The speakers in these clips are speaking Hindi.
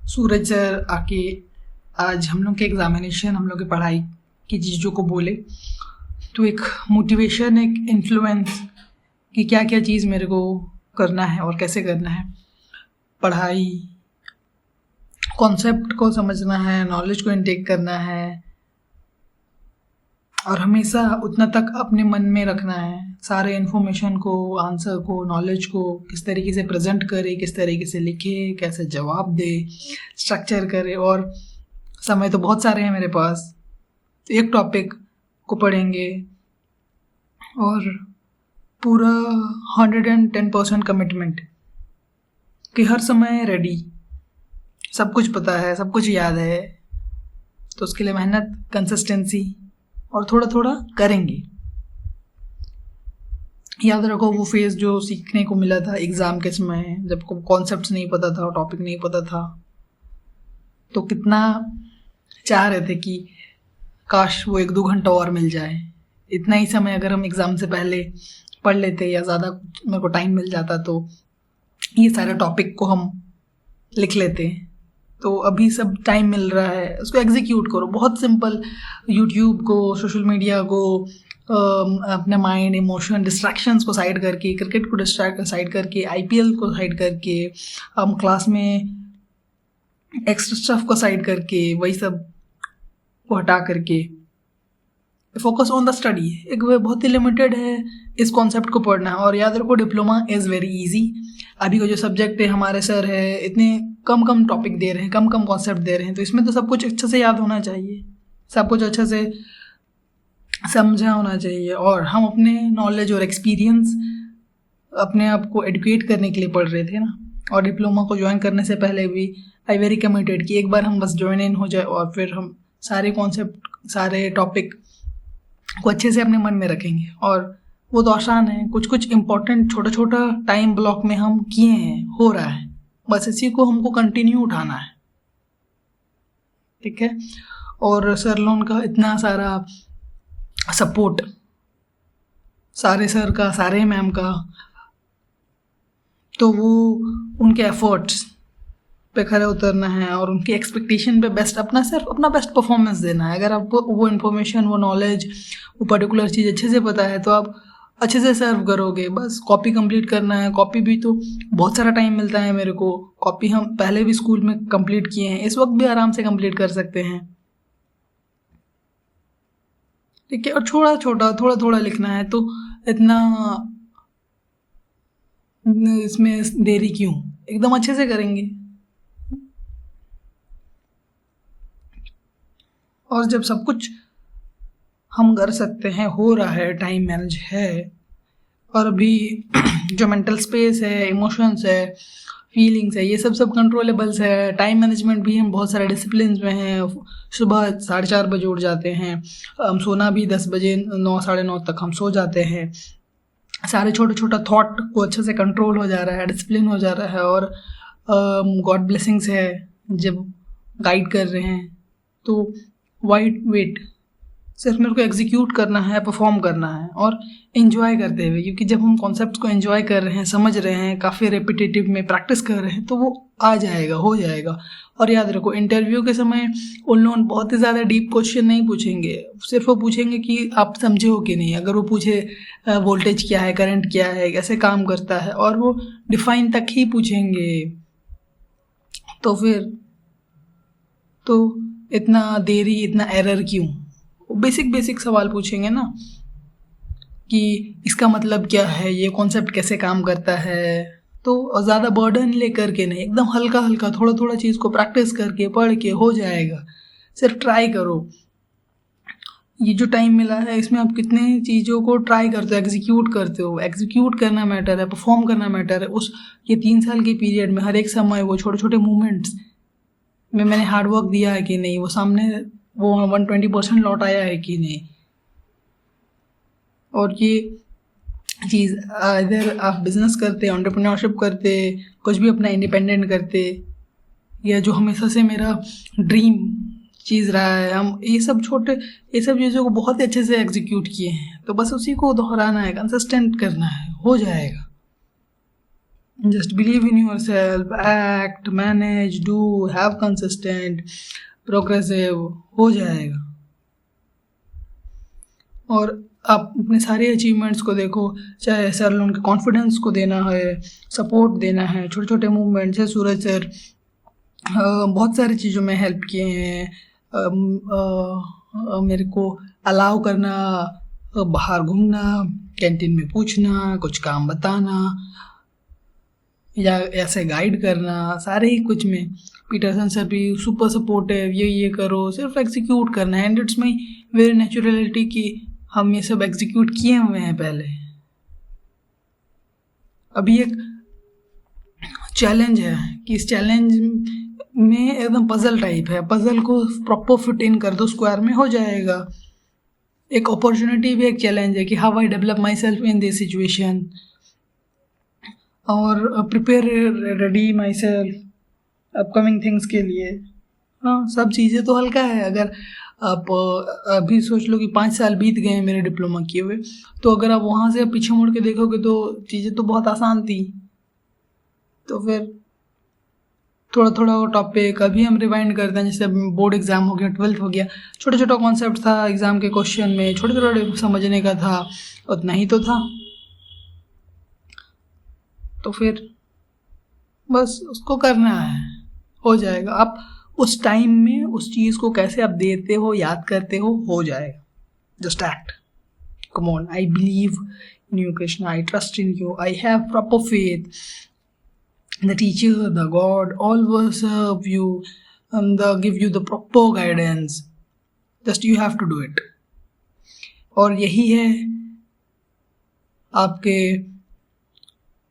सूरज सर आके आज हम लोग के एग्जामिनेशन, हम लोग की पढ़ाई की चीज़ों को बोले तो एक मोटिवेशन, एक इन्फ्लुएंस कि क्या क्या चीज़ मेरे को करना है और कैसे करना है। पढ़ाई, कॉन्सेप्ट को समझना है, नॉलेज को इनटेक करना है और हमेशा उतना तक अपने मन में रखना है। सारे इन्फॉर्मेशन को, आंसर को, नॉलेज को किस तरीके से प्रेजेंट करे, किस तरीके से लिखे, कैसे जवाब दे, स्ट्रक्चर करे। और समय तो बहुत सारे हैं मेरे पास, एक टॉपिक को पढ़ेंगे और पूरा 110% कमिटमेंट कि हर समय रेडी, सब कुछ पता है, सब कुछ याद है। तो उसके लिए मेहनत, कंसिस्टेंसी और थोड़ा थोड़ा करेंगे। याद रखो वो फेज़ जो सीखने को मिला था एग्ज़ाम के समय, जब को कॉन्सेप्ट्स नहीं पता था, टॉपिक नहीं पता था, तो कितना चाह रहे थे कि काश वो 1-2 घंटा और मिल जाए। इतना ही समय अगर हम एग्ज़ाम से पहले पढ़ लेते या ज़्यादा मेरे को टाइम मिल जाता तो ये सारे टॉपिक को हम लिख लेते। तो अभी सब टाइम मिल रहा है, उसको एग्जीक्यूट करो। बहुत सिंपल, यूट्यूब को, सोशल मीडिया को, अपने माइंड, इमोशन, डिस्ट्रैक्शंस को साइड करके, क्रिकेट को साइड करके, IPL को साइड करके, हम क्लास में एक्स्ट्रा स्टफ को साइड करके, वही सब को हटा करके फोकस ऑन द स्टडी। एक बहुत ही लिमिटेड है इस कॉन्सेप्ट को पढ़ना। और याद रखो डिप्लोमा इज़ वेरी इजी। अभी का जो सब्जेक्ट है, हमारे सर है इतने कम टॉपिक दे रहे हैं, कम कॉन्सेप्ट दे रहे हैं, तो इसमें तो सब कुछ अच्छे से याद होना चाहिए, सब कुछ अच्छे से समझा होना चाहिए। और हम अपने नॉलेज और एक्सपीरियंस अपने आप को एडुकेट करने के लिए पढ़ रहे थे ना। और डिप्लोमा को ज्वाइन करने से पहले भी आई वेरी कमिटेड कि एक बार हम बस ज्वाइन इन हो जाए और फिर हम सारे कॉन्सेप्ट, सारे टॉपिक को अच्छे से अपने मन में रखेंगे। और वो तो आसान है, कुछ इम्पोर्टेंट छोटा टाइम ब्लॉक में हम किए हैं, हो रहा है, बस इसी को हमको कंटिन्यू उठाना है, ठीक है। और सर लोन का इतना सारा सपोर्ट, सारे सर का, सारे मैम का, तो वो उनके एफर्ट्स पे खरे उतरना है और उनकी एक्सपेक्टेशन पे अपना बेस्ट परफॉर्मेंस देना है। अगर आपको वो इन्फॉर्मेशन, वो नॉलेज, वो पर्टिकुलर चीज़ अच्छे से पता है तो आप अच्छे से सर्व करोगे। बस कॉपी कंप्लीट करना है। कॉपी भी तो बहुत सारा टाइम मिलता है मेरे को। कॉपी हम पहले भी स्कूल में कंप्लीट किए हैं, इस वक्त भी आराम से कंप्लीट कर सकते हैं, ठीक है। और थोड़ा थोड़ा लिखना है, तो इतना इसमें देरी क्यों, एकदम अच्छे से करेंगे। और जब सब कुछ हम कर सकते हैं, हो रहा है, टाइम मैनेज है, और अभी जो मेंटल स्पेस है, इमोशंस है, फीलिंग्स है, ये सब कंट्रोलेबल्स है। टाइम मैनेजमेंट भी हम बहुत सारे डिसिप्लिन में हैं। सुबह 4:30 बजे उठ जाते हैं, हम सोना भी 10 बजे, 9, 9:30 तक हम सो जाते हैं। सारे छोटा थॉट को अच्छे से कंट्रोल हो जा रहा है, डिसिप्लिन हो जा रहा है। और गॉड ब्लेसिंग्स है जब गाइड कर रहे हैं। तो वेट सिर्फ मेरे को एग्जीक्यूट करना है, परफॉर्म करना है और एंजॉय करते हुए, क्योंकि जब हम कॉन्सेप्ट्स को एंजॉय कर रहे हैं, समझ रहे हैं, काफ़ी रेपिटेटिव में प्रैक्टिस कर रहे हैं, तो वो आ जाएगा, हो जाएगा। और याद रखो इंटरव्यू के समय उन लोग बहुत ही ज़्यादा डीप क्वेश्चन नहीं पूछेंगे, सिर्फ वो पूछेंगे कि आप समझे हो कि नहीं। अगर वो पूछे वोल्टेज क्या है, करंट क्या है, कैसे काम करता है, और वो डिफाइन तक ही पूछेंगे, तो फिर तो इतना देरी, इतना एरर क्यों। बेसिक सवाल पूछेंगे ना कि इसका मतलब क्या है, ये कॉन्सेप्ट कैसे काम करता है। तो ज़्यादा बर्डन लेकर के नहीं, एकदम हल्का थोड़ा चीज़ को प्रैक्टिस करके, पढ़ के हो जाएगा। सिर्फ ट्राई करो। ये जो टाइम मिला है इसमें आप कितने चीज़ों को ट्राई करते हो, एग्जीक्यूट करते हो। एग्जीक्यूट करना मैटर है, परफॉर्म करना मैटर है। ये 3 साल के पीरियड में हर एक समय वो छोटे मूवमेंट्स में मैंने हार्डवर्क दिया है कि नहीं, वो सामने वो 120% लौट आया है कि नहीं। और ये चीज़ इधर आप बिजनेस करते, एंटरप्रेन्योरशिप करते, कुछ भी अपना इंडिपेंडेंट करते, या जो हमेशा से मेरा ड्रीम चीज़ रहा है, हम ये सब चीज़ों को बहुत ही अच्छे से एग्जीक्यूट किए हैं। तो बस उसी को दोहराना है, कंसिस्टेंट करना है, हो जाएगा। Just believe in your self, act, manage, do, have consistent, progressive, हो जाएगा। और आप अपने सारे अचीवमेंट्स को देखो, चाहे सर उनके कॉन्फिडेंस को देना है, सपोर्ट देना है, छोटे छोटे मूवमेंट्स है। सूरज सर बहुत सारी चीज़ों में हेल्प किए हैं। मेरे को अलाउ करना, बाहर घूमना, कैंटीन में पूछना, कुछ काम बताना या ऐसे गाइड करना, सारे ही कुछ में। पीटरसन सर भी सुपर सपोर्टिव, ये करो, सिर्फ एग्जीक्यूट करना है। And it's my very naturality कि हम ये सब एग्जीक्यूट किए हुए हैं पहले। अभी एक चैलेंज है कि इस चैलेंज में एकदम पजल टाइप है, पजल को प्रॉपर फिट इन कर दो, स्क्वायर में हो जाएगा। एक अपॉर्चुनिटी भी एक चैलेंज है कि how I develop myself in this situation, और prepare ready myself upcoming things के लिए। हाँ, सब चीज़ें तो हल्का है। अगर आप अभी सोच लो कि 5 साल बीत गए हैं मेरे डिप्लोमा किए हुए, तो अगर आप वहाँ से पीछे मुड़ के देखोगे तो चीज़ें तो बहुत आसान थी। तो फिर थोड़ा थोड़ा वो टॉपिक अभी हम रिवाइंड करते हैं। जैसे बोर्ड एग्ज़ाम हो गया, 12th हो गया, छोटा छोटा कॉन्सेप्ट था एग्ज़ाम के क्वेश्चन में, छोटे छोटे समझने का था, उतना ही तो था। तो फिर बस उसको करना है, हो जाएगा। आप उस टाइम में उस चीज़ को कैसे आप देते हो, याद करते हो जाएगा। Just act, come on, I believe in you Krishna, I trust in you, I have proper faith, the teacher, the God, all will serve you and give you the proper guidance. Just you have to do it. और यही है आपके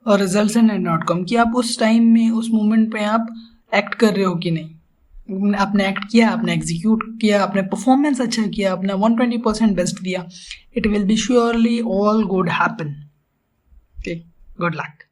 रिजल्ट्स एंड आउटकम कि आप उस टाइम में, उस मोमेंट पे आप एक्ट कर रहे हो कि नहीं। आपने एक्ट किया, आपने एग्जीक्यूट किया, आपने परफॉर्मेंस अच्छा किया, आपने 120% बेस्ट दिया, it will be surely all good happen. Okay, good luck.